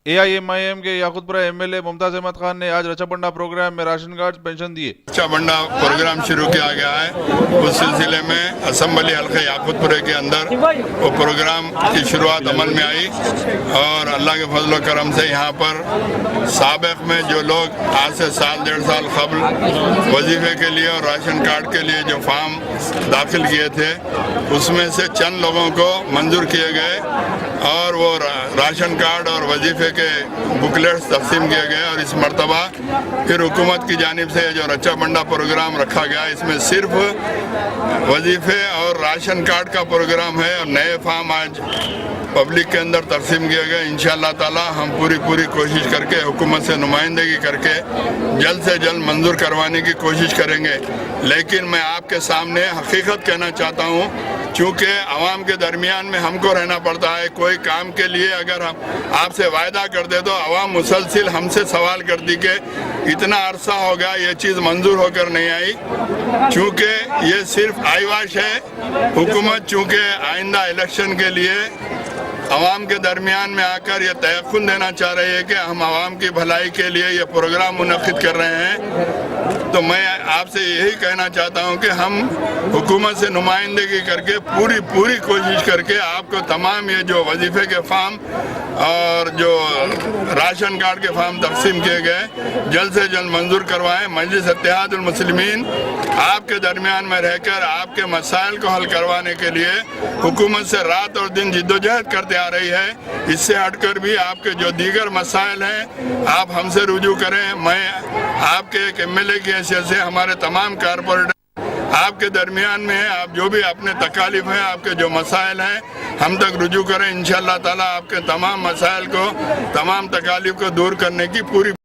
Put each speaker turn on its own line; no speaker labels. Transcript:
AIMIM के Yakutpura MLA Mumtaz Ahmad Khan ने आज रचा बंडा प्रोग्राम में राशन कार्ड पेंशन दिए।
रचा बंडा प्रोग्राम शुरू किया गया है। उस सिलसिले में असम्बली हल्के याकूतपुरे के अंदर वो प्रोग्राम की शुरुआत अमल में आई और अल्लाह के फजल करम से यहाँ पर साबिक में जो लोग आज से साल डेढ़ साल कबल वजीफे के लिए और राशन कार्ड के लिए जो फॉर्म दाखिल किए थे उसमें से चंद लोगों को मंजूर किए गए और वो राशन कार्ड और वजीफे के बुकलेट्स तकसीम किए गए और इस मरतबा फिर हुकूमत की जानिब से जो रचा बंडा प्रोग्राम रखा गया इसमें सिर्फ वजीफे और राशन कार्ड का प्रोग्राम है और नए फार्म आज पब्लिक के अंदर तकसीम किए गए। इंशाअल्लाह ताला हम पूरी कोशिश करके हुकूमत से नुमाइंदगी करके जल्द से जल्द मंजूर करवाने की कोशिश करेंगे। लेकिन मैं आपके सामने हकीकत कहना चाहता हूँ, चूँकि आवाम के दरमियान में हमको रहना पड़ता है। कोई काम के लिए अगर हम आपसे वायदा कर दे तो आवाम मुसलसिल हमसे सवाल करती कि इतना अरसा हो गया ये चीज़ मंजूर होकर नहीं आई। चूँकि ये सिर्फ आइवाश है, हुकूमत चूँकि आइंदा इलेक्शन के लिए आवाम के दरमियान में आकर ये तयक़ुन देना चाह रही है कि हम आवाम की भलाई के लिए ये प्रोग्राम मुनक़िद कर रहे हैं। तो मैं आपसे यही कहना चाहता हूं कि हम हुकूमत से नुमाइंदगी करके पूरी कोशिश करके आपको तमाम ये जो वजीफे के फार्म और जो राशन कार्ड के फार्म तकसीम किए गए जल्द से जल्द मंजूर करवाएं। मजलिस इत्तेहादुल मुस्लिमीन आपके दरमियान में रहकर आपके मसाइल को हल करवाने के लिए हुकूमत से रात और दिन जिद्दोजहद करते आ रही है। इससे हटकर भी आपके जो दीगर मसाइल हैं आप हमसे रुजू करें। मैं आपके एक MLA की हैसियत से हमारे तमाम कारपोरेटर आपके दरमियान में है, आप जो भी अपने तकालीफ हैं आपके जो मसाइल हैं हम तक रुजू करें। इंशाअल्लाह ताला आपके तमाम मसाइल को तमाम तकालीफ को दूर करने की पूरी